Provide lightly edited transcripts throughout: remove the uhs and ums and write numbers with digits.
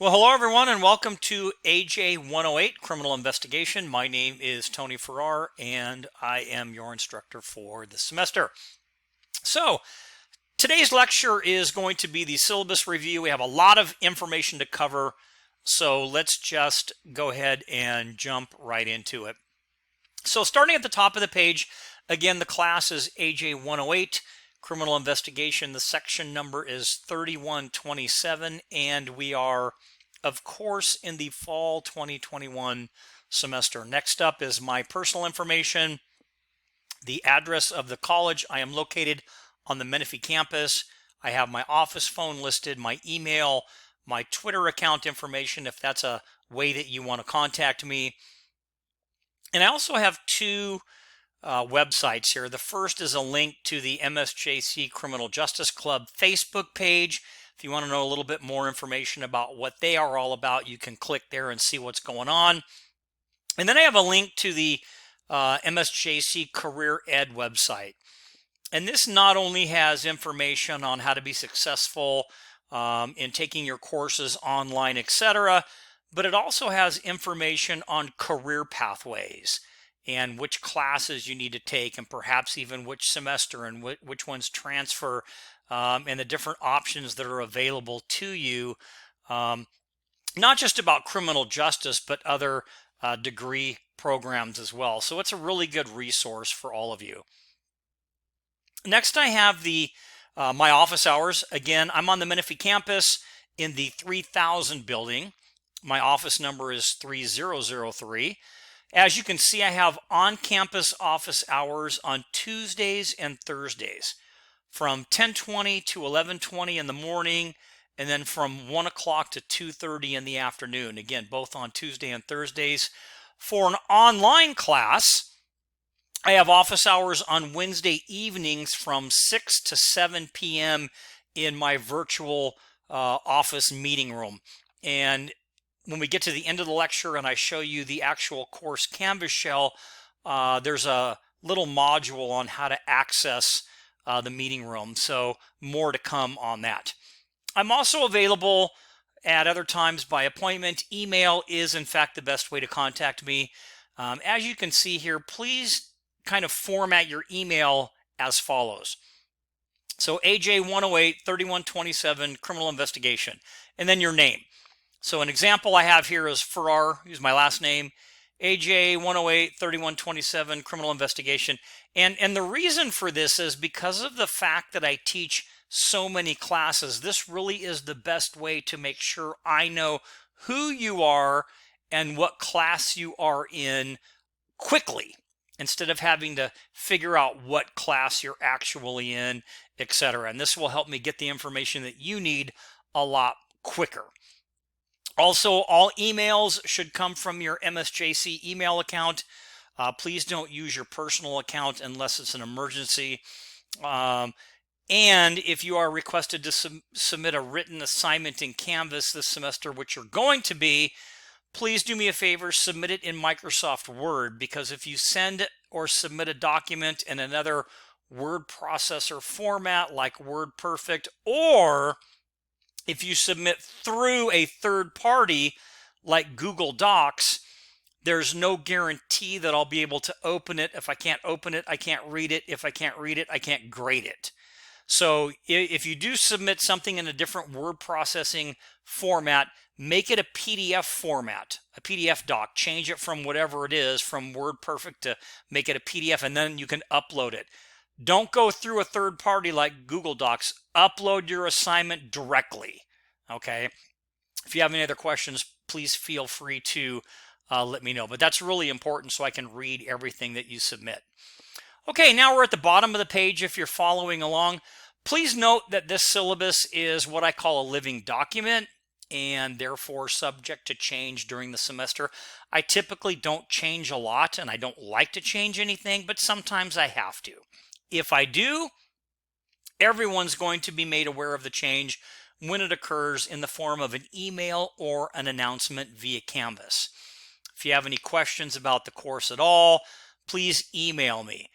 Well, hello everyone, and welcome to AJ108 Criminal Investigation. My name is Tony Farrar, and I am your instructor for the semester. So, today's lecture is going to be the syllabus review. We have a lot of information to cover, so let's just go ahead and jump right into it. So, starting at the top of the page, again, the class is AJ108. Criminal Investigation. The section number is 3127, and we are, of course, in the fall 2021 semester. Next up is my personal information, the address of the college. I am located on the Menifee campus. I have my office phone listed, my email, my Twitter account information, if that's a way that you want to contact me. And I also have two websites here. The first is a link to the MSJC Criminal Justice Club Facebook page. If you want to know a little bit more information about what they are all about, you can click there and see what's going on. And then I have a link to the MSJC Career Ed website. And this not only has information on how to be successful in taking your courses online, etc., but it also has information on career pathways and which classes you need to take, and perhaps even which semester and which ones transfer, and the different options that are available to you, not just about criminal justice, but other degree programs as well. So it's a really good resource for all of you. Next, I have the my office hours. Again, I'm on the Menifee campus in the 3000 building. My office number is 3003. As you can see, I have on-campus office hours on Tuesdays and Thursdays from 10:20 to 11:20 in the morning, and then from 1 o'clock to 2:30 in the afternoon. Again, both on Tuesday and Thursdays. For an online class, I have office hours on Wednesday evenings from 6 to 7 p.m. in my virtual office meeting room. And when we get to the end of the lecture and I show you the actual course Canvas shell, there's a little module on how to access the meeting room. So more to come on that. I'm also available at other times by appointment. Email is in fact the best way to contact me. As you can see here, please kind of format your email as follows. So AJ108 3127 Criminal Investigation, and then your name. So an example I have here is Farrar, use my last name, AJ108 3127 Criminal Investigation. And the reason for this is because of the fact that I teach so many classes. This really is the best way to make sure I know who you are and what class you are in quickly, instead of having to figure out what class you're actually in, etc. And this will help me get the information that you need a lot quicker. Also, all emails should come from your MSJC email account. Please don't use your personal account unless it's an emergency. And if you are requested to submit a written assignment in Canvas this semester, which you're going to be, please do me a favor, submit it in Microsoft Word, because if you send or submit a document in another word processor format like WordPerfect, or if you submit through a third party like Google Docs, there's no guarantee that I'll be able to open it. If I can't open it, I can't read it. If I can't read it, I can't grade it. So if you do submit something in a different word processing format, make it a PDF format, a PDF doc. Change it from whatever it is, from WordPerfect, to make it a PDF, and then you can upload it. Don't go through a third party like Google Docs. Upload your assignment directly, okay? If you have any other questions, please feel free to let me know. But that's really important so I can read everything that you submit. Okay, now we're at the bottom of the page if you're following along. Please note that this syllabus is what I call a living document, and therefore subject to change during the semester. I typically don't change a lot, and I don't like to change anything, but sometimes I have to. If I do, everyone's going to be made aware of the change when it occurs in the form of an email or an announcement via Canvas. If you have any questions about the course at all, please email me.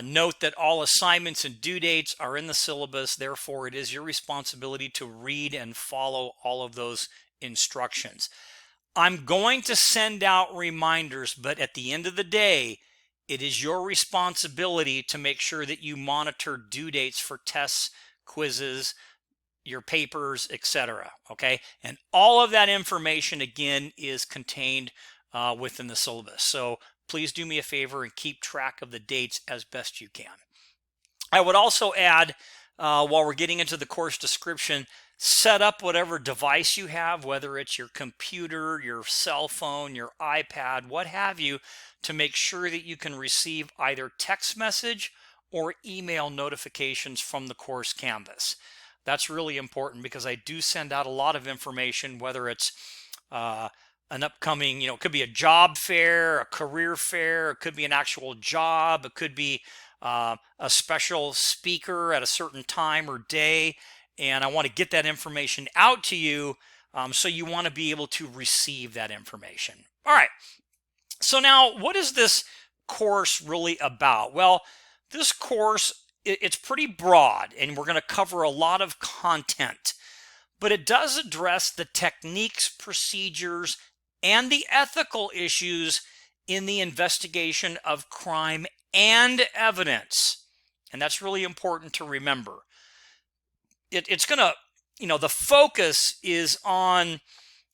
Note that all assignments and due dates are in the syllabus. Therefore, it is your responsibility to read and follow all of those instructions. I'm going to send out reminders, but at the end of the day, it is your responsibility to make sure that you monitor due dates for tests, quizzes, your papers, etc. Okay, and all of that information again is contained within the syllabus. So please do me a favor and keep track of the dates as best you can. I would also add, while we're getting into the course description, set up whatever device you have, whether it's your computer, your cell phone, your iPad, what have you, to make sure that you can receive either text message or email notifications from the course Canvas. That's really important because I do send out a lot of information, whether it's an upcoming, it could be a job fair, a career fair, it could be an actual job, it could be a special speaker at a certain time or day, and I want to get that information out to you, so you want to be able to receive that information. All right, so now what is this course really about? Well, this course, it's pretty broad, and we're going to cover a lot of content, but it does address the techniques, procedures, and the ethical issues in the investigation of crime and evidence. And that's really important to remember. It's going to, the focus is on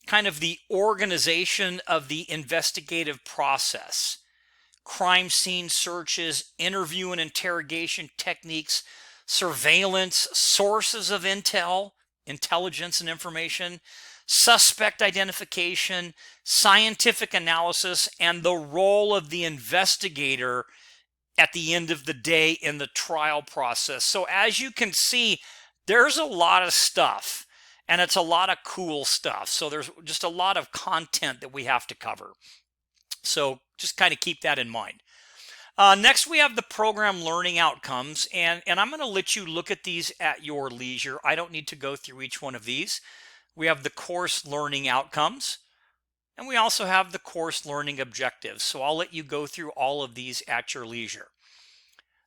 kind of the organization of the investigative process, crime scene searches, interview and interrogation techniques, surveillance, sources of intelligence and information, suspect identification, scientific analysis, and the role of the investigator at the end of the day in the trial process. So as you can see, there's a lot of stuff, and it's a lot of cool stuff. So there's just a lot of content that we have to cover. So just kind of keep that in mind. Next, we have the program learning outcomes, and I'm going to let you look at these at your leisure. I don't need to go through each one of these. We have the course learning outcomes, and we also have the course learning objectives. So I'll let you go through all of these at your leisure.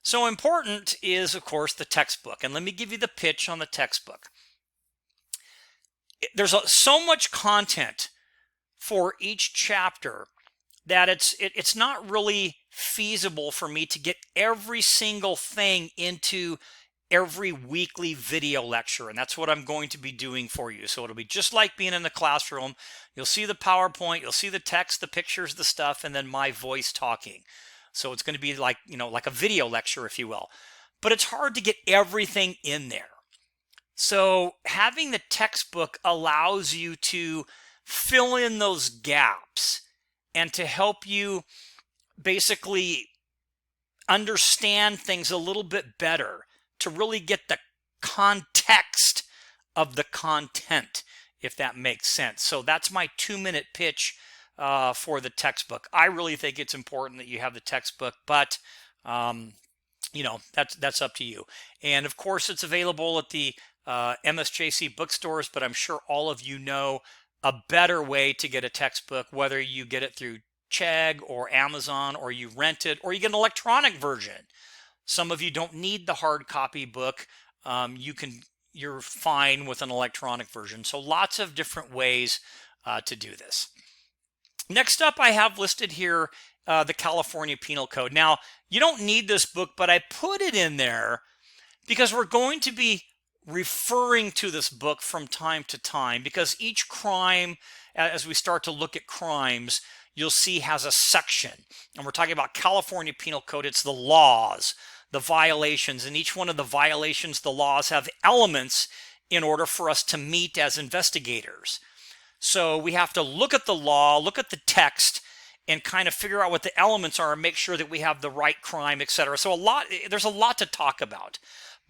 So important is, of course, the textbook. And let me give you the pitch on the textbook. There's so much content for each chapter that it's not really feasible for me to get every single thing into every weekly video lecture, and that's what I'm going to be doing for you. So it'll be just like being in the classroom. You'll see the PowerPoint, you'll see the text, the pictures, the stuff, and then my voice talking. So it's going to be like, like a video lecture, if you will. But it's hard to get everything in there. So having the textbook allows you to fill in those gaps and to help you basically understand things a little bit better, to really get the context of the content, if that makes sense. So that's my 2-minute pitch for the textbook. I really think it's important that you have the textbook, but that's up to you. And of course, it's available at the MSJC bookstores, but I'm sure all of you know a better way to get a textbook, whether you get it through Chegg or Amazon, or you rent it, or you get an electronic version. Some of you don't need the hard copy book. You're fine with an electronic version. So lots of different ways to do this. Next up, I have listed here the California Penal Code. Now, you don't need this book, but I put it in there because we're going to be referring to this book from time to time, because each crime, as we start to look at crimes, you'll see has a section. And we're talking about California Penal Code. It's the laws, the violations, and each one of the violations, the laws, have elements in order for us to meet as investigators. So we have to look at the law, look at the text, and kind of figure out what the elements are and make sure that we have the right crime, etc. So there's a lot to talk about.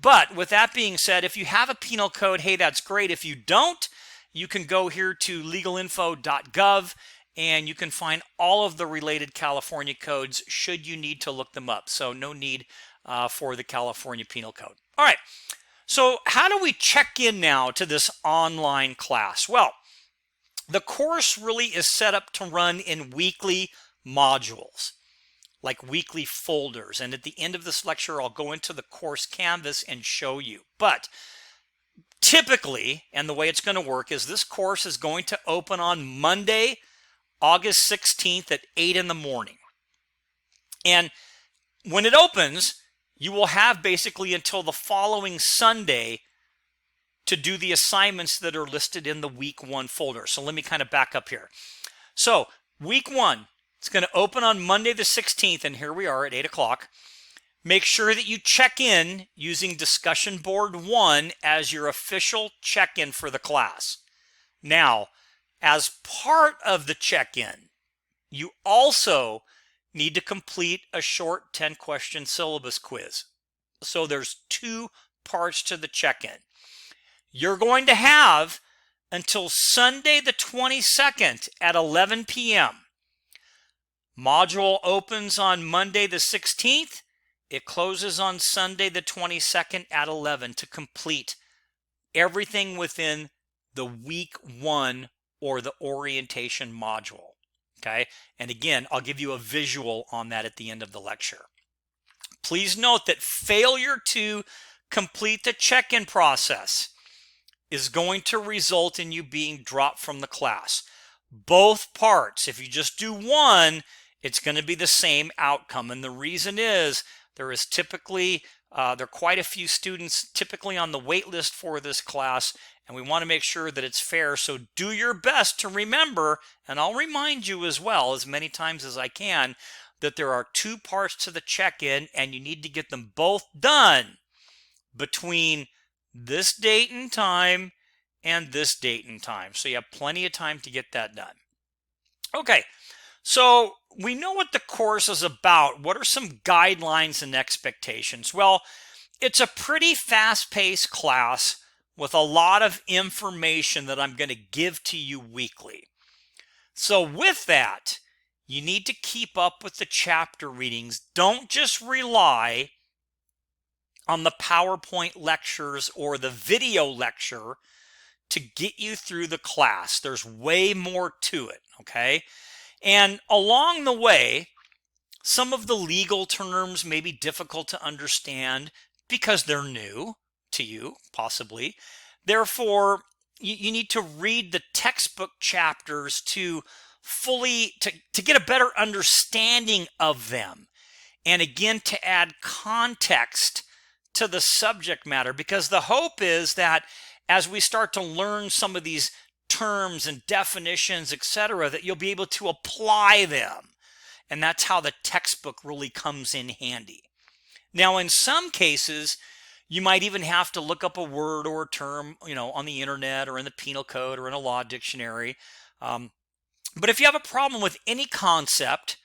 But with that being said, if you have a penal code, hey, that's great. If you don't, you can go here to legalinfo.gov and you can find all of the related California codes should you need to look them up. So no need for the California Penal Code. All right, so how do we check in now to this online class? Well, the course really is set up to run in weekly modules, like weekly folders. And at the end of this lecture, I'll go into the course Canvas and show you. But typically, and the way it's going to work is this course is going to open on Monday, August 16th at 8 in the morning. And when it opens, you will have basically until the following Sunday to do the assignments that are listed in the week 1 folder. So let me kind of back up here. So week 1, it's going to open on Monday the 16th, and here we are at 8 o'clock. Make sure that you check in using Discussion Board 1 as your official check-in for the class. Now, as part of the check-in, you also need to complete a short 10-question syllabus quiz. So there's 2 parts to the check-in. You're going to have until Sunday the 22nd at 11 p.m. Module opens on Monday the 16th. It closes on Sunday the 22nd at 11 to complete everything within the week 1 or the orientation module. Okay, and again, I'll give you a visual on that at the end of the lecture. Please note that failure to complete the check-in process is going to result in you being dropped from the class. Both parts, if you just do one, it's going to be the same outcome. And the reason is there is typically, there are quite a few students typically on the wait list for this class, and we want to make sure that it's fair. So do your best to remember, and I'll remind you as well as many times as I can, that there are 2 parts to the check-in, and you need to get them both done between this date and time and this date and time. So you have plenty of time to get that done. Okay, so we know what the course is about. What are some guidelines and expectations? Well, it's a pretty fast-paced class with a lot of information that I'm going to give to you weekly. So with that, you need to keep up with the chapter readings. Don't just rely on the PowerPoint lectures or the video lecture to get you through the class. There's way more to it, okay? And along the way, some of the legal terms may be difficult to understand because they're new to you, possibly. Therefore, you need to read the textbook chapters to fully, to get a better understanding of them. And again, to add context to the subject matter, because the hope is that as we start to learn some of these terms and definitions, etc., that you'll be able to apply them. And that's how the textbook really comes in handy. Now, in some cases, you might even have to look up a word or a term, on the internet or in the penal code or in a law dictionary. But if you have a problem with any concept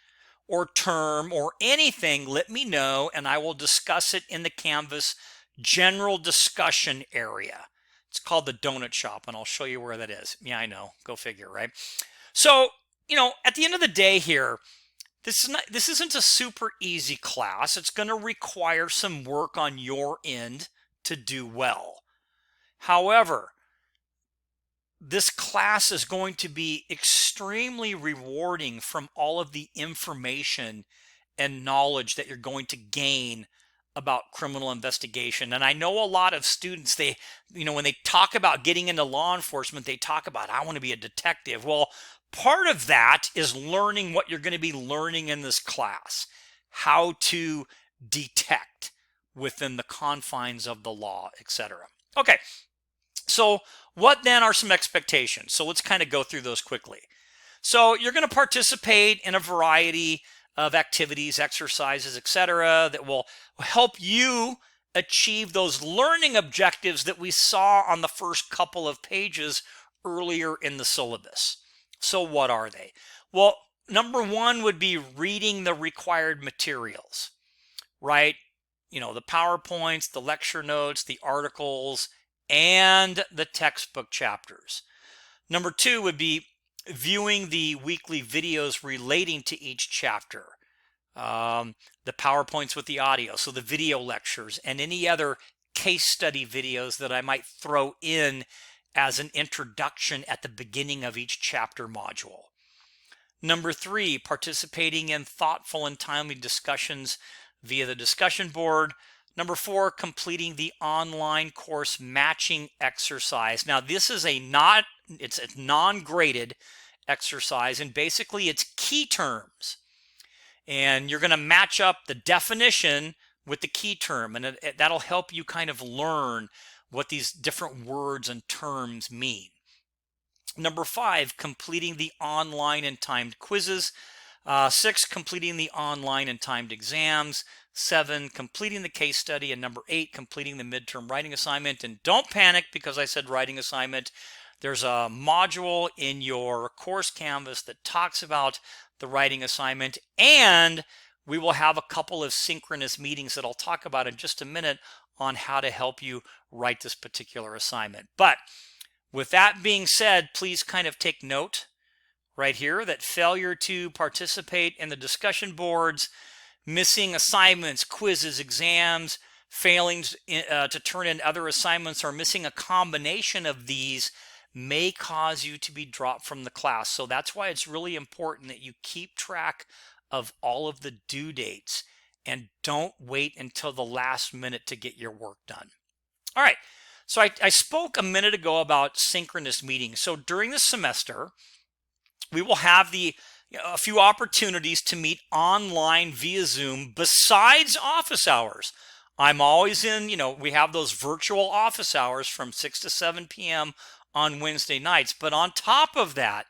or term or anything, let me know and I will discuss it in the Canvas general discussion area. It's called the Donut Shop, and I'll show you where that is. Yeah, I know. Go figure, right? So, at the end of the day here, this isn't a super easy class. It's going to require some work on your end to do well. However, this class is going to be extremely rewarding from all of the information and knowledge that you're going to gain about criminal investigation. And I know a lot of students, when they talk about getting into law enforcement, they talk about, I want to be a detective. Well, part of that is learning what you're going to be learning in this class, how to detect within the confines of the law, etc. Okay, so what then are some expectations? So let's kind of go through those quickly. So you're going to participate in a variety of activities, exercises, etc., that will help you achieve those learning objectives that we saw on the first couple of pages earlier in the syllabus. So what are they? Well, number 1 would be reading the required materials, right? The PowerPoints, the lecture notes, the articles, and the textbook chapters. Number 2 would be viewing the weekly videos relating to each chapter, the PowerPoints with the audio, so the video lectures, and any other case study videos that I might throw in as an introduction at the beginning of each chapter module. Number 3, participating in thoughtful and timely discussions via the discussion board. Number 4, completing the online course matching exercise. Now, this is it's a non-graded exercise, and basically it's key terms. And you're going to match up the definition with the key term, and that'll help you kind of learn what these different words and terms mean. Number 5, completing the online and timed quizzes. 6, completing the online and timed exams. 7, completing the case study. And number 8, completing the midterm writing assignment. And don't panic because I said writing assignment. There's a module in your course Canvas that talks about the writing assignment, and we will have a couple of synchronous meetings that I'll talk about in just a minute on how to help you write this particular assignment. But with that being said, please kind of take note right here that failure to participate in the discussion boards, missing assignments, quizzes, exams, failing to turn in other assignments, or missing a combination of these may cause you to be dropped from the class. So that's why it's really important that you keep track of all of the due dates and don't wait until the last minute to get your work done. All right. So I spoke a minute ago about synchronous meetings. So during the semester, we will have a few opportunities to meet online via Zoom besides office hours. I'm always in, we have those virtual office hours from 6 to 7 p.m. on Wednesday nights. But on top of that,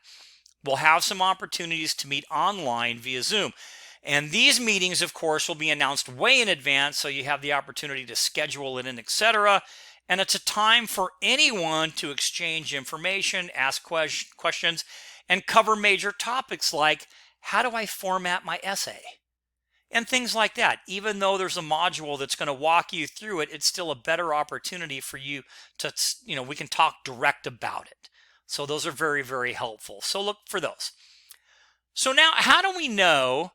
we'll have some opportunities to meet online via Zoom. And these meetings, of course, will be announced way in advance, so you have the opportunity to schedule it in, etc. And it's a time for anyone to exchange information, ask questions, and cover major topics like, how do I format my essay? And things like that. Even though there's a module that's going to walk you through it, it's still a better opportunity for you to, we can talk direct about it. So those are very, very helpful. So look for those. So now, how do we know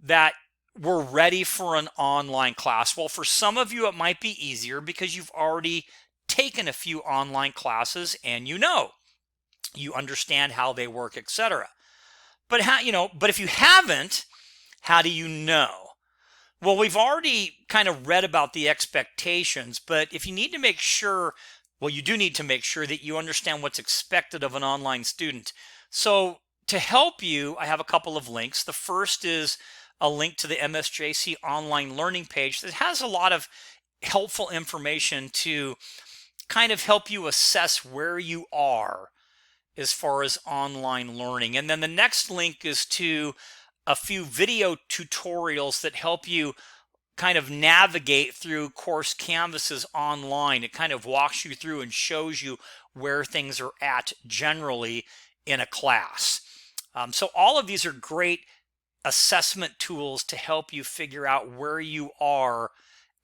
that we're ready for an online class? Well, for some of you, it might be easier because you've already taken a few online classes and you understand how they work, etc. But but if you haven't, how do you know? Well, we've already kind of read about the expectations, but if you need to make sure, well, you do need to make sure that you understand what's expected of an online student. So to help you, I have a couple of links. The first is a link to the MSJC online learning page that has a lot of helpful information to kind of help you assess where you are as far as online learning. And then the next link is to a few video tutorials that help you kind of navigate through course canvases online. It kind of walks you through and shows you where things are at generally in a class. So all of these are great assessment tools to help you figure out where you are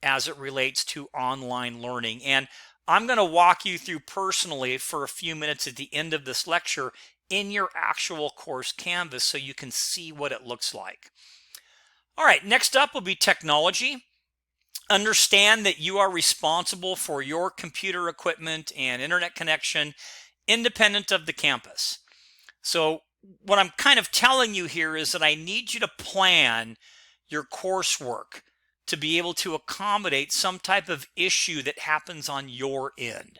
as it relates to online learning. And I'm going to walk you through personally for a few minutes at the end of this lecture in your actual course canvas so you can see what it looks like. All right, next up will be technology. Understand that you are responsible for your computer equipment and internet connection independent of the campus. So what I'm kind of telling you here is that I need you to plan your coursework to be able to accommodate some type of issue that happens on your end.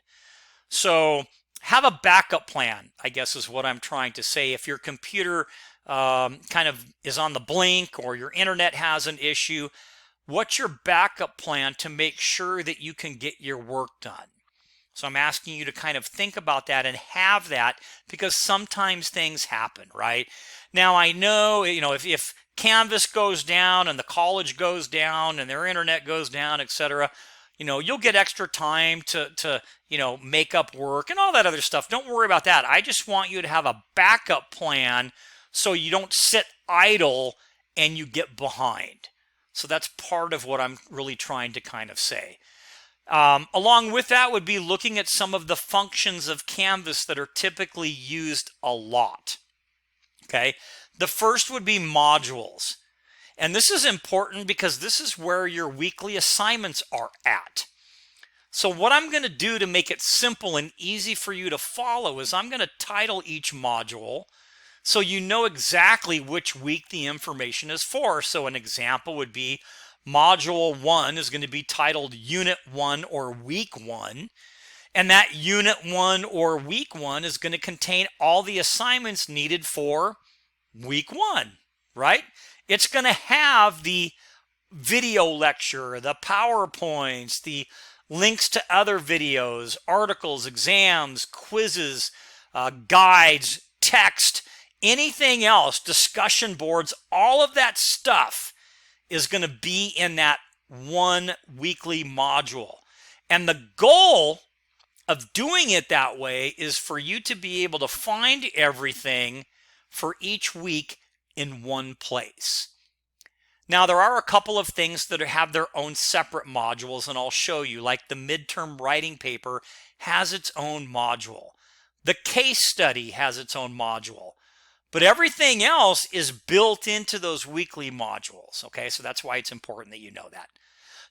So have a backup plan, I guess is what I'm trying to say. If your computer kind of is on the blink or your internet has an issue, what's your backup plan to make sure that you can get your work done? So I'm asking you to kind of think about that and have that, because sometimes things happen, right? Now I know, if Canvas goes down and the college goes down and their internet goes down, etc., you'll get extra time to make up work and all that other stuff. Don't worry about that. I just want you to have a backup plan so you don't sit idle and you get behind. So that's part of what I'm really trying to kind of say. Along with that would be looking at some of the functions of Canvas that are typically used a lot. Okay, the first would be modules. And this is important because this is where your weekly assignments are at. So what I'm going to do to make it simple and easy for you to follow is I'm going to title each module so you know exactly which week the information is for. So an example would be Module 1 is going to be titled Unit 1 or Week 1. And that Unit 1 or Week 1 is going to contain all the assignments needed for Week 1, right? It's going to have the video lecture, the PowerPoints, the links to other videos, articles, exams, quizzes, guides, text, anything else, discussion boards, all of that stuff is going to be in that one weekly module. And the goal of doing it that way is for you to be able to find everything for each week in one place. Now, there are a couple of things that have their own separate modules, and I'll show you, like the midterm writing paper has its own module. The case study has its own module. But everything else is built into those weekly modules, okay? So that's why it's important that you know that.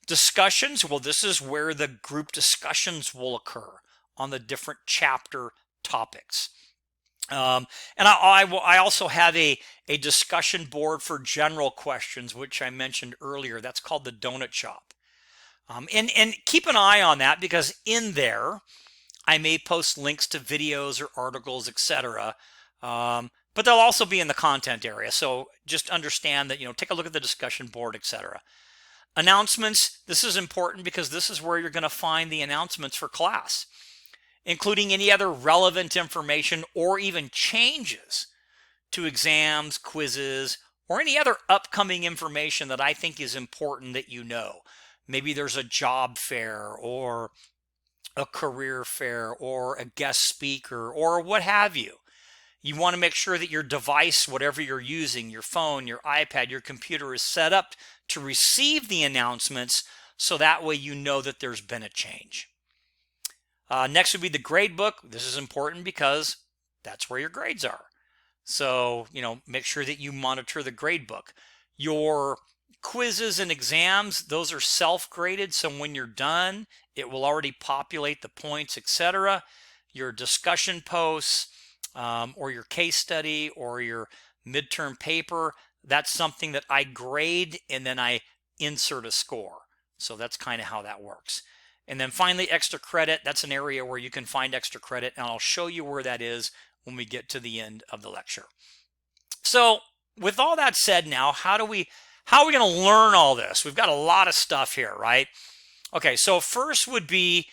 Discussions, well, this is where the group discussions will occur on the different chapter topics. And I also have a discussion board for general questions, which I mentioned earlier. That's called the Donut Shop. And keep an eye on that, because in there, I may post links to videos or articles, etc. But they'll also be in the content area. So just understand that, take a look at the discussion board, etc. Announcements, this is important because this is where you're going to find the announcements for class, including any other relevant information or even changes to exams, quizzes, or any other upcoming information that I think is important that you know. Maybe there's a job fair or a career fair or a guest speaker or what have you. You want to make sure that your device, whatever you're using, your phone, your iPad, your computer, is set up to receive the announcements, so that way you know that there's been a change. Next would be the grade book. This is important because that's where your grades are. So, make sure that you monitor the grade book. Your quizzes and exams, those are self-graded, so when you're done, it will already populate the points, etc. Your discussion posts, or your case study or your midterm paper, that's something that I grade and then I insert a score. So that's kind of how that works. And then finally, extra credit. That's an area where you can find extra credit, and I'll show you where that is when we get to the end of the lecture. So with all that said, now how are we going to learn all this? We've got a lot of stuff here, right? Okay, so first would be,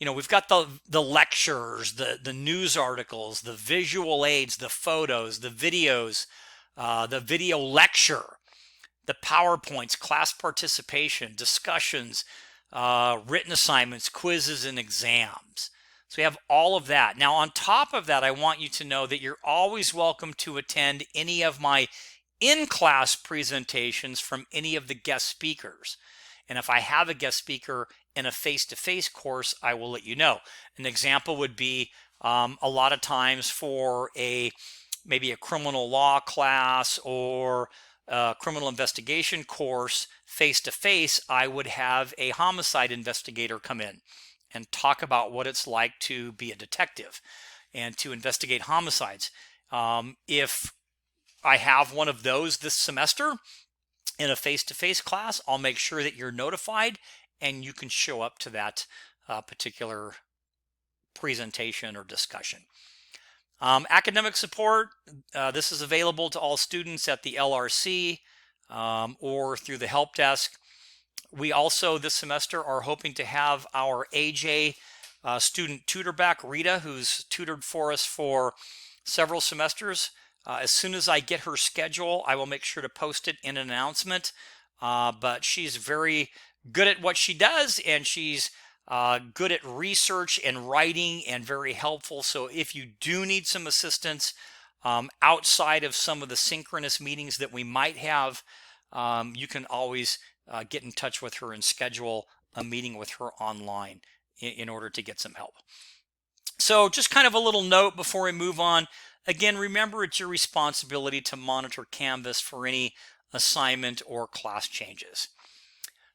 we've got the lectures, the news articles, the visual aids, the photos, the videos, the video lecture, the PowerPoints, class participation, discussions, written assignments, quizzes, and exams. So we have all of that. Now, on top of that, I want you to know that you're always welcome to attend any of my in-class presentations from any of the guest speakers. And if I have a guest speaker in a face-to-face course, I will let you know. An example would be a lot of times for maybe a criminal law class or a criminal investigation course face-to-face, I would have a homicide investigator come in and talk about what it's like to be a detective and to investigate homicides. If I have one of those this semester in a face-to-face class, I'll make sure that you're notified and you can show up to that particular presentation or discussion. Academic support, this is available to all students at the LRC or through the help desk. We also this semester are hoping to have our AJ student tutor back, Rita, who's tutored for us for several semesters. As soon as I get her schedule, I will make sure to post it in an announcement. But she's very good at what she does, and she's good at research and writing and very helpful. So if you do need some assistance outside of some of the synchronous meetings that we might have, you can always get in touch with her and schedule a meeting with her online in order to get some help. So just kind of a little note before we move on. Again, remember, it's your responsibility to monitor Canvas for any assignment or class changes.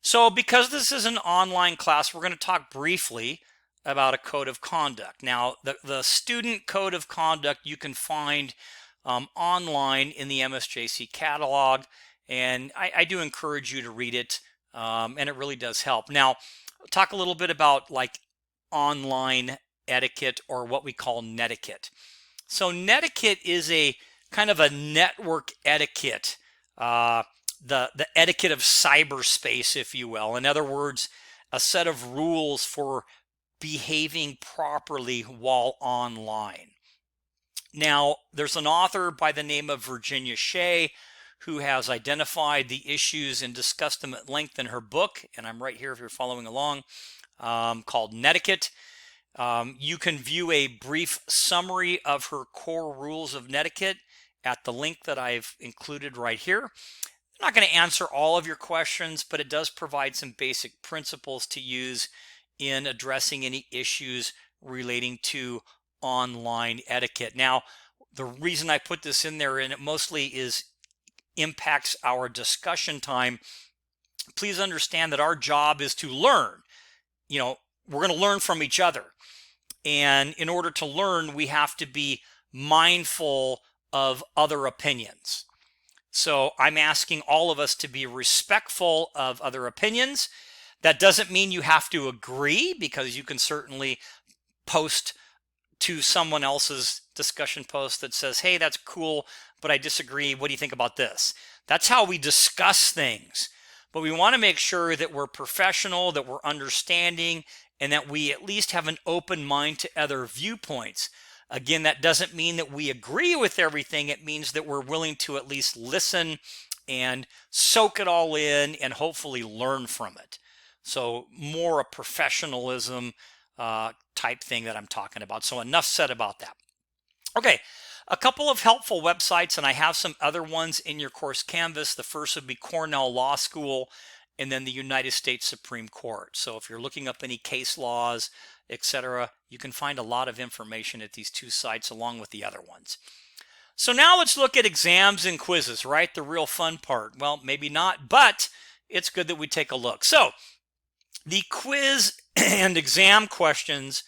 So because this is an online class, we're going to talk briefly about a code of conduct. Now, the student code of conduct you can find online in the MSJC catalog, and I do encourage you to read it. and it really does help. Now, talk a little bit about like online etiquette, or what we call netiquette. So netiquette is a kind of a network etiquette, the etiquette of cyberspace, if you will. In other words, a set of rules for behaving properly while online. Now, there's an author by the name of Virginia Shea who has identified the issues and discussed them at length in her book, and I'm right here if you're following along, called Netiquette. You can view a brief summary of her core rules of netiquette at the link that I've included right here. I'm not going to answer all of your questions, but it does provide some basic principles to use in addressing any issues relating to online etiquette. Now, the reason I put this in there, and it mostly impacts our discussion time, please understand that our job is to learn. You know, we're going to learn from each other. And in order to learn, we have to be mindful of other opinions. So I'm asking all of us to be respectful of other opinions. That doesn't mean you have to agree, because you can certainly post to someone else's discussion post that says, hey, that's cool, but I disagree. What do you think about this? That's how we discuss things. But we want to make sure that we're professional, that we're understanding, and that we at least have an open mind to other viewpoints. Again, that doesn't mean that we agree with everything. It means that we're willing to at least listen and soak it all in and hopefully learn from it. So more a professionalism type thing that I'm talking about. So enough said about that. Okay, a couple of helpful websites, and I have some other ones in your course Canvas. The first would be Cornell Law School, and then the United States Supreme Court. So if you're looking up any case laws, etc., you can find a lot of information at these two sites along with the other ones. So now let's look at exams and quizzes, right? The real fun part. Well, maybe not, but it's good that we take a look. So the quiz and exam questions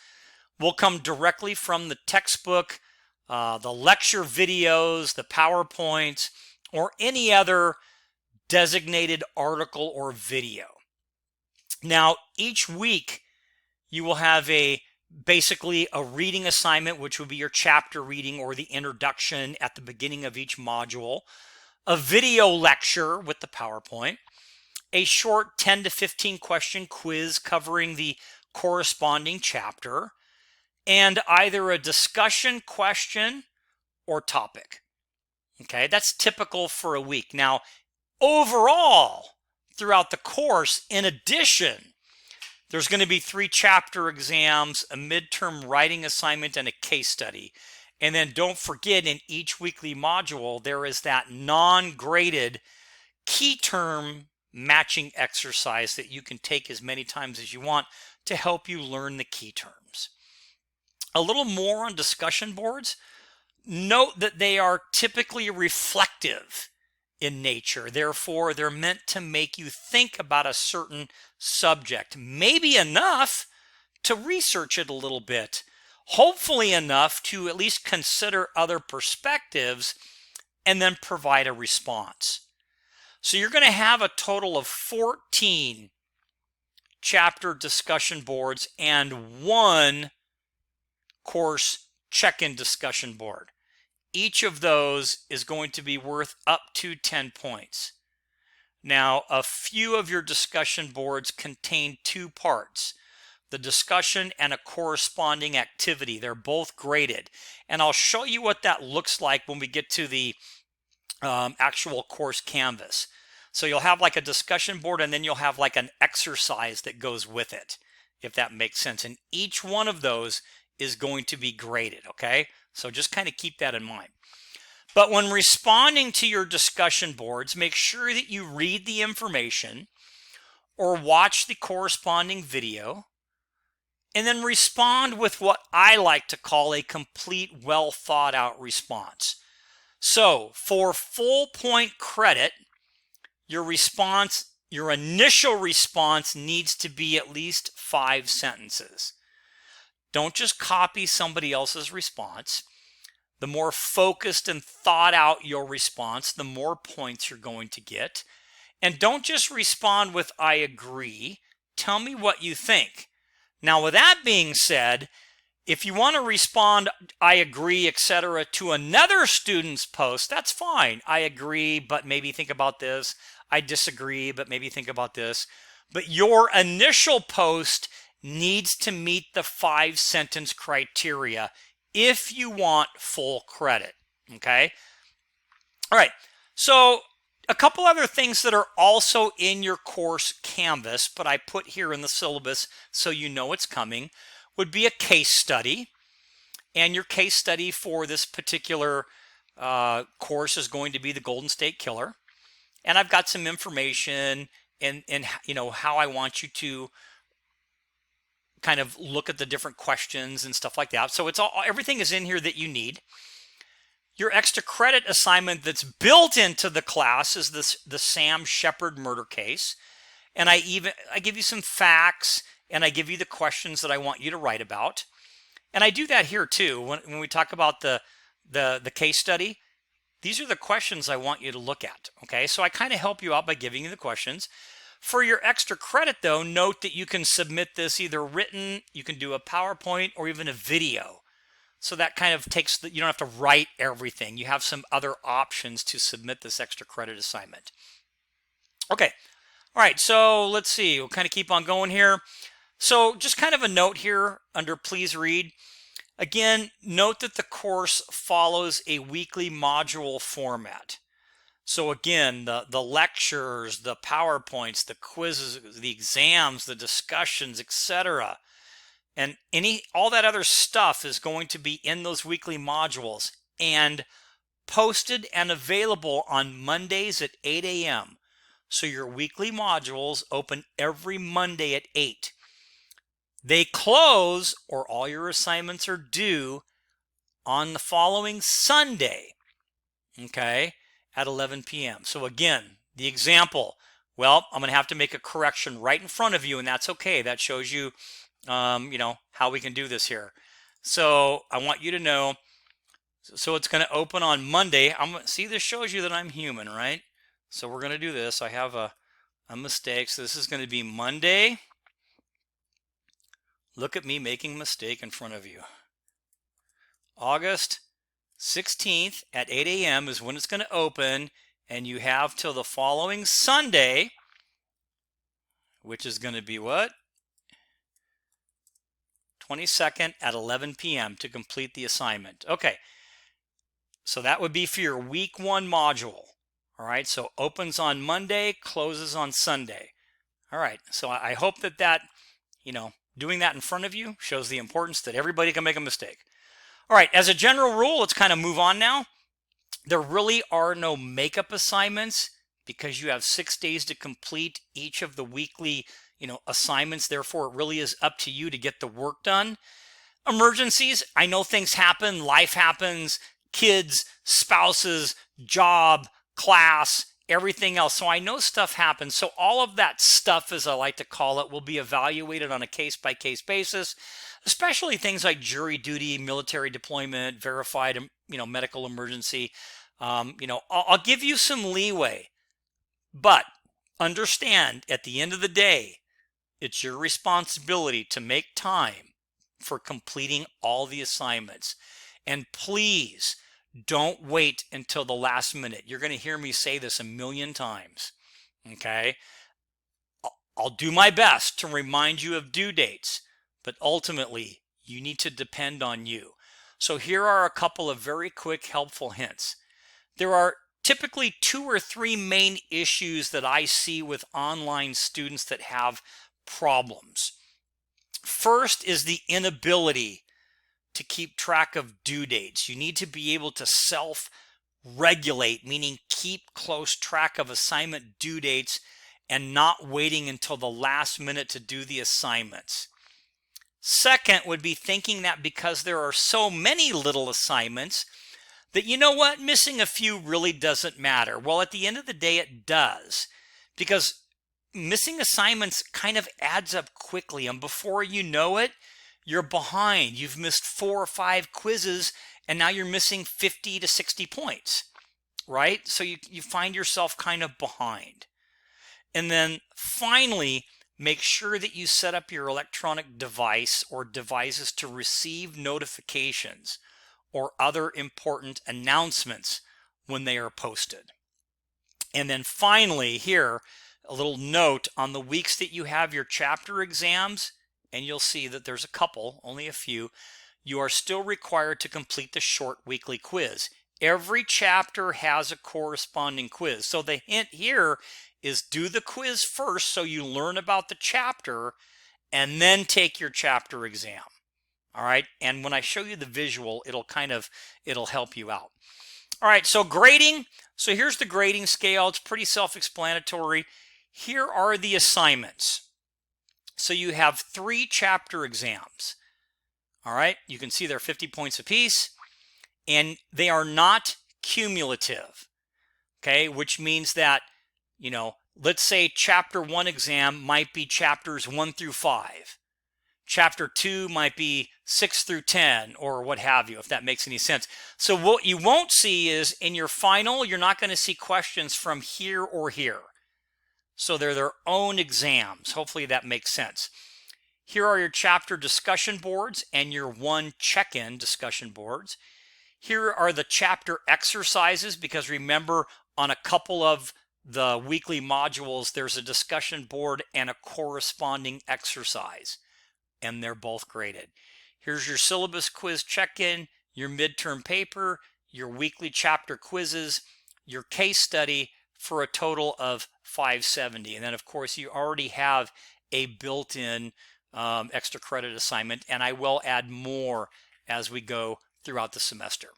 will come directly from the textbook, the lecture videos, the PowerPoints, or any other designated article or video. Now, each week you will have basically a reading assignment, which would be your chapter reading or the introduction at the beginning of each module, a video lecture with the PowerPoint, a short 10 to 15 question quiz covering the corresponding chapter, and either a discussion question or topic. Okay, that's typical for a week. Now, overall, throughout the course, in addition, there's going to be 3 chapter exams, a midterm writing assignment, and a case study. And then don't forget, in each weekly module, there is that non-graded key term matching exercise that you can take as many times as you want to help you learn the key terms. A little more on discussion boards. Note that they are typically reflective in nature. Therefore, they're meant to make you think about a certain subject, maybe enough to research it a little bit, hopefully enough to at least consider other perspectives and then provide a response. So you're going to have a total of 14 chapter discussion boards and 1 course check-in discussion board. Each of those is going to be worth up to 10 points. Now, a few of your discussion boards contain 2 parts, the discussion and a corresponding activity. They're both graded. And I'll show you what that looks like when we get to the actual course canvas. So you'll have like a discussion board, and then you'll have like an exercise that goes with it, if that makes sense. And each one of those is going to be graded, okay? So just kind of keep that in mind. But when responding to your discussion boards, make sure that you read the information or watch the corresponding video, and then respond with what I like to call a complete, well thought out response. So for full point credit, your initial response needs to be at least 5 sentences. Don't just copy somebody else's response. The more focused and thought out your response, the more points you're going to get. And don't just respond with I agree. Tell me what you think. Now, with that being said, if you want to respond, I agree, etc., to another student's post, that's fine. I agree, but maybe think about this. I disagree, but maybe think about this. But your initial post needs to meet the 5-sentence criteria if you want full credit. Okay? All right. So a couple other things that are also in your course Canvas, but I put here in the syllabus so you know it's coming, would be a case study. And your case study for this particular course is going to be the Golden State Killer. And I've got some information and you know how I want you to kind of look at the different questions and stuff like that. So it's all, everything is in here that you need. Your extra credit assignment that's built into the class is the Sam Shepard murder case. And I give you some facts and I give you the questions that I want you to write about. And I do that here too. When we talk about the case study, these are the questions I want you to look at. Okay, so I kind of help you out by giving you the questions. For your extra credit though, note that you can submit this either written, you can do a PowerPoint, or even a video. So that kind of takes you don't have to write everything. You have some other options to submit this extra credit assignment. Okay, all right, so let's see. We'll kind of keep on going here. So just kind of a note here under please read. Again, note that the course follows a weekly module format. So again, the lectures, the PowerPoints, the quizzes, the exams, the discussions, etc. And all that other stuff is going to be in those weekly modules and posted and available on Mondays at 8 a.m. So your weekly modules open every Monday at 8. They close, or all your assignments are due, on the following Sunday, okay, at 11 p.m. So again, the example, well, I'm going to have to make a correction right in front of you, and that's okay. That shows you, you know, how we can do this here. So I want you to know, so it's going to open on Monday. See, this shows you that I'm human, right? So we're going to do this. I have a mistake. So this is going to be Monday. Look at me making a mistake in front of you. August 16th at 8 a.m. is when it's going to open, and you have till the following Sunday, which is going to be what? 22nd at 11 p.m. to complete the assignment. Okay, so that would be for your week 1 module. All right, so opens on Monday, closes on Sunday. All right, so I hope that, you know, doing that in front of you shows the importance that everybody can make a mistake. All right, as a general rule, let's kind of move on now. There really are no makeup assignments because you have 6 days to complete each of the weekly, you know, assignments. Therefore, it really is up to you to get the work done. Emergencies, I know things happen, life happens, kids, spouses, job, class, everything else. So I know stuff happens. So all of that stuff, as I like to call it, will be evaluated on a case-by-case basis, especially things like jury duty, military deployment, verified, you know, medical emergency. You know, I'll give you some leeway, but understand at the end of the day, it's your responsibility to make time for completing all the assignments. And please, don't wait until the last minute. You're going to hear me say this a million times, okay? I'll do my best to remind you of due dates, but ultimately, you need to depend on you. So here are a couple of very quick, helpful hints. There are typically 2 or 3 main issues that I see with online students that have problems. First is the inability to keep track of due dates. You need to be able to self-regulate, meaning keep close track of assignment due dates and not waiting until the last minute to do the assignments. Second would be thinking that because there are so many little assignments that, you know what, missing a few really doesn't matter. Well, at the end of the day, it does, because missing assignments kind of adds up quickly, and before you know it, you're behind. You've missed 4 or 5 quizzes, and now you're missing 50 to 60 points, right? So you find yourself kind of behind. And then finally, make sure that you set up your electronic device or devices to receive notifications or other important announcements when they are posted. And then finally here, a little note on the weeks that you have your chapter exams, and you'll see that there's a couple, only a few, you are still required to complete the short weekly quiz. Every chapter has a corresponding quiz. So the hint here is do the quiz first so you learn about the chapter and then take your chapter exam. All right. And when I show you the visual, it'll help you out. All right. So grading. So here's the grading scale. It's pretty self-explanatory. Here are the assignments. So you have 3 chapter exams. All right. You can see they're 50 points apiece, and they are not cumulative. Okay. Which means that, let's say chapter 1 exam might be chapters 1 through 5. Chapter 2 might be 6 through 10 or what have you, if that makes any sense. So what you won't see is in your final, you're not going to see questions from here or here. So they're their own exams. Hopefully that makes sense. Here are your chapter discussion boards and your 1 check-in discussion boards. Here are the chapter exercises, because remember, on a couple of the weekly modules, there's a discussion board and a corresponding exercise, and they're both graded. Here's your syllabus quiz check-in, your midterm paper, your weekly chapter quizzes, your case study, for a total of 570. And then, of course, you already have a built-in extra credit assignment, and I will add more as we go throughout the semester.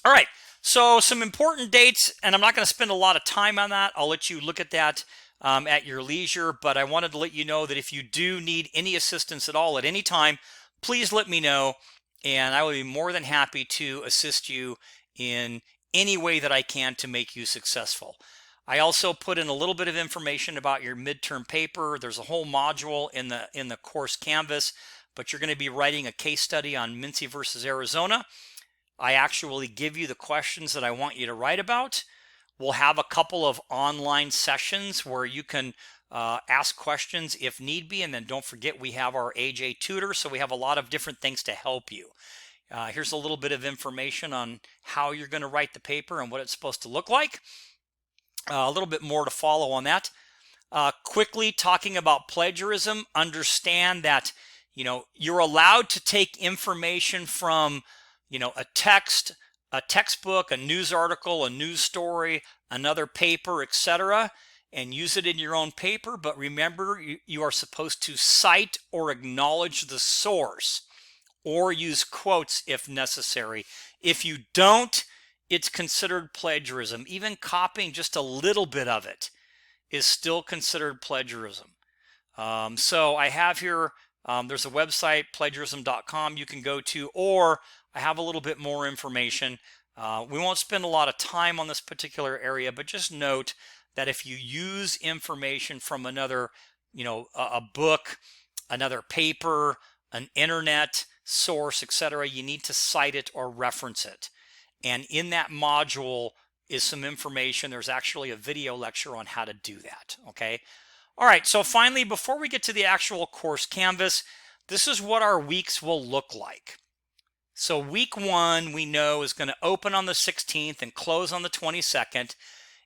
All right, so some important dates, and I'm not going to spend a lot of time on that. I'll let you look at that at your leisure, but I wanted to let you know that if you do need any assistance at all at any time, please let me know, and I will be more than happy to assist you in any way that I can to make you successful. I also put in a little bit of information about your midterm paper. There's a whole module in the course Canvas, but you're going to be writing a case study on Mincy versus Arizona. I actually give you the questions that I want you to write about. We'll have a couple of online sessions where you can ask questions if need be, and then don't forget we have our AJ tutor, so we have a lot of different things to help you. Here's a little bit of information on how you're going to write the paper and what it's supposed to look like. A little bit more to follow on that. Quickly talking about plagiarism, understand that you're allowed to take information from a text, a textbook, a news article, a news story, another paper, etc., and use it in your own paper. But remember, you are supposed to cite or acknowledge the source, or use quotes if necessary. If you don't, it's considered plagiarism. Even copying just a little bit of it is still considered plagiarism. So I have here, there's a website, plagiarism.com, you can go to, or I have a little bit more information. We won't spend a lot of time on this particular area, but just note that if you use information from another, a book, another paper, an internet source, etc., you need to cite it or reference it. And in that module is some information. There's actually a video lecture on how to do that, okay? All right, so finally, before we get to the actual course Canvas, this is what our weeks will look like. So week 1, we know, is going to open on the 16th and close on the 22nd.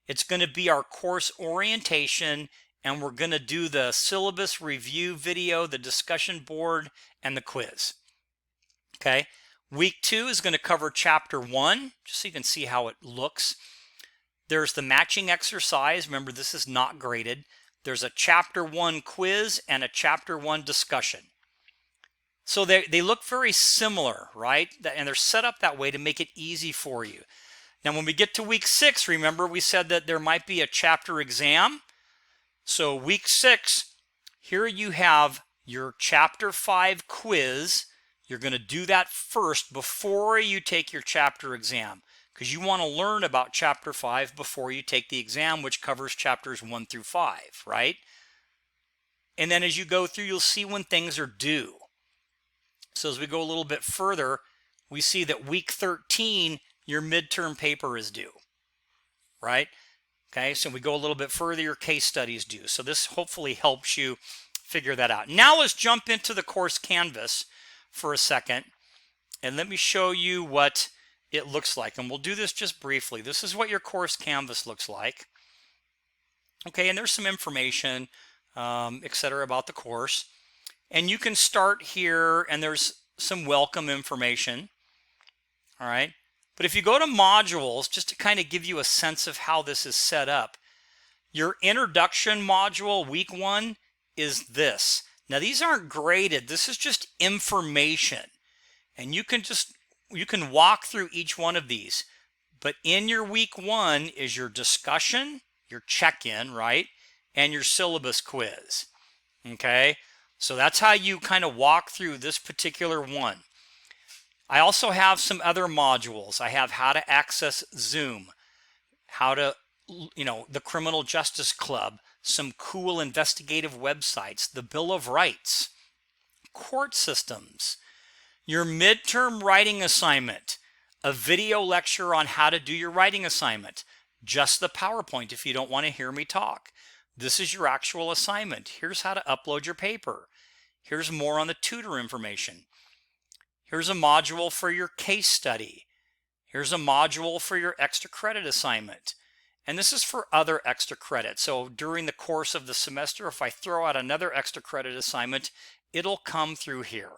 It's going to be our course orientation, and we're going to do the syllabus review video, the discussion board, and the quiz. Okay. Week 2 is going to cover chapter 1, just so you can see how it looks. There's the matching exercise. Remember, this is not graded. There's a chapter 1 quiz and a chapter 1 discussion. So they look very similar, right? And they're set up that way to make it easy for you. Now, when we get to week 6, remember we said that there might be a chapter exam. So week 6, here you have your chapter 5 quiz. You're going to do that first before you take your chapter exam, because you want to learn about chapter 5 before you take the exam, which covers chapters 1 through 5, right? And then as you go through, you'll see when things are due. So as we go a little bit further, we see that week 13, your midterm paper is due, right? Okay, so we go a little bit further, your case studies do. So this hopefully helps you figure that out. Now let's jump into the course canvas for a second, and let me show you what it looks like. And we'll do this just briefly. This is what your course canvas looks like. Okay, and there's some information, etc. about the course. And you can start here, and there's some welcome information. All right. But if you go to modules, just to kind of give you a sense of how this is set up, your introduction module, week 1, is this. Now, these aren't graded. This is just information. And you can walk through each one of these. But in your week 1 is your discussion, your check-in, right? And your syllabus quiz. Okay? So that's how you kind of walk through this particular one. I also have some other modules. I have how to access Zoom, how to, the Criminal Justice Club, some cool investigative websites, the Bill of Rights, court systems, your midterm writing assignment, a video lecture on how to do your writing assignment, just the PowerPoint if you don't want to hear me talk. This is your actual assignment. Here's how to upload your paper. Here's more on the tutor information. Here's a module for your case study. Here's a module for your extra credit assignment. And this is for other extra credit. So during the course of the semester, if I throw out another extra credit assignment, it'll come through here.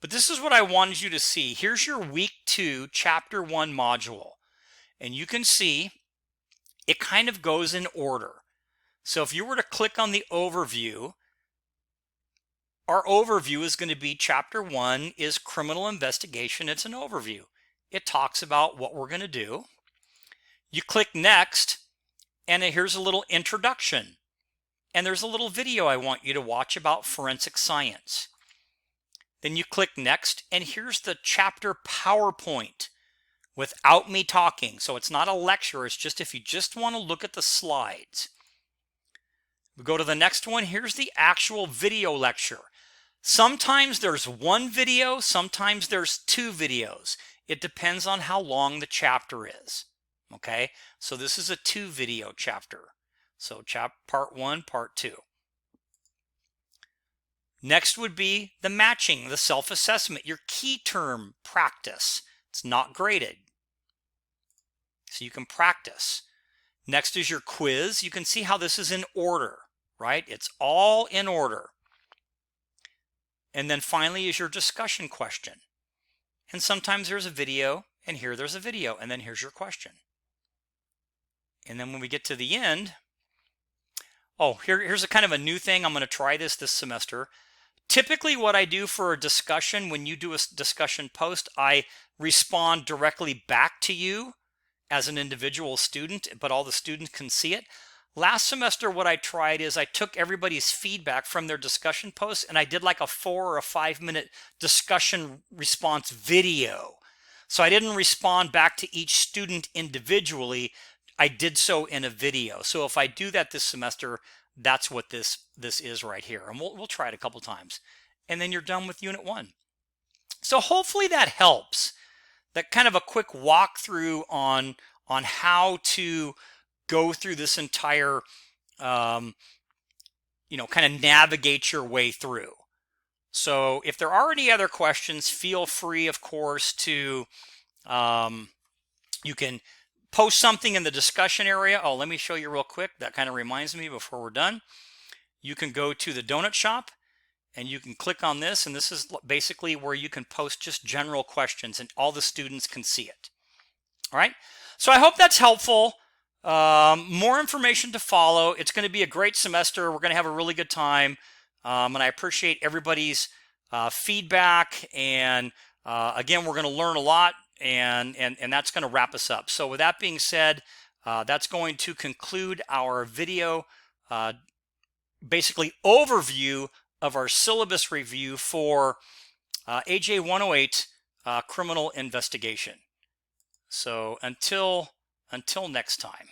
But this is what I wanted you to see. Here's your week 2, chapter 1 module. And you can see it kind of goes in order. So if you were to click on the overview, our overview is going to be chapter 1 is criminal investigation. It's an overview. It talks about what we're going to do. You click next, and here's a little introduction. And there's a little video I want you to watch about forensic science. Then you click next, and here's the chapter PowerPoint without me talking. So it's not a lecture. It's just if you just want to look at the slides. We go to the next one. Here's the actual video lecture. Sometimes there's one video, sometimes there's 2 videos. It depends on how long the chapter is. Okay, so this is a 2 video chapter. So part 1, part 2. Next would be the matching, the self-assessment, your key term practice. It's not graded, so you can practice. Next is your quiz. You can see how this is in order, right? It's all in order. And then finally is your discussion question. And sometimes there's a video, and here there's a video, and then here's your question. And then when we get to the end, here's a kind of a new thing. I'm going to try this semester. Typically what I do for a discussion, when you do a discussion post, I respond directly back to you as an individual student, but all the students can see it. Last semester, what I tried is I took everybody's feedback from their discussion posts, and I did like a 4 or a 5-minute discussion response video. So I didn't respond back to each student individually. I did so in a video. So if I do that this semester, that's what this is right here. And we'll try it a couple times. And then you're done with Unit 1. So hopefully that helps. That kind of a quick walkthrough on how to go through this entire, kind of navigate your way through. So if there are any other questions, feel free, of course, to, you can post something in the discussion area. Oh, let me show you real quick. That kind of reminds me before we're done. You can go to the donut shop and you can click on this. And this is basically where you can post just general questions and all the students can see it. All right. So I hope that's helpful. More information to follow. It's going to be a great semester. We're going to have a really good time. And I appreciate everybody's feedback. And again, we're going to learn a lot, and that's going to wrap us up. So with that being said, that's going to conclude our video, basically overview of our syllabus review for AJ108 criminal investigation. So until next time.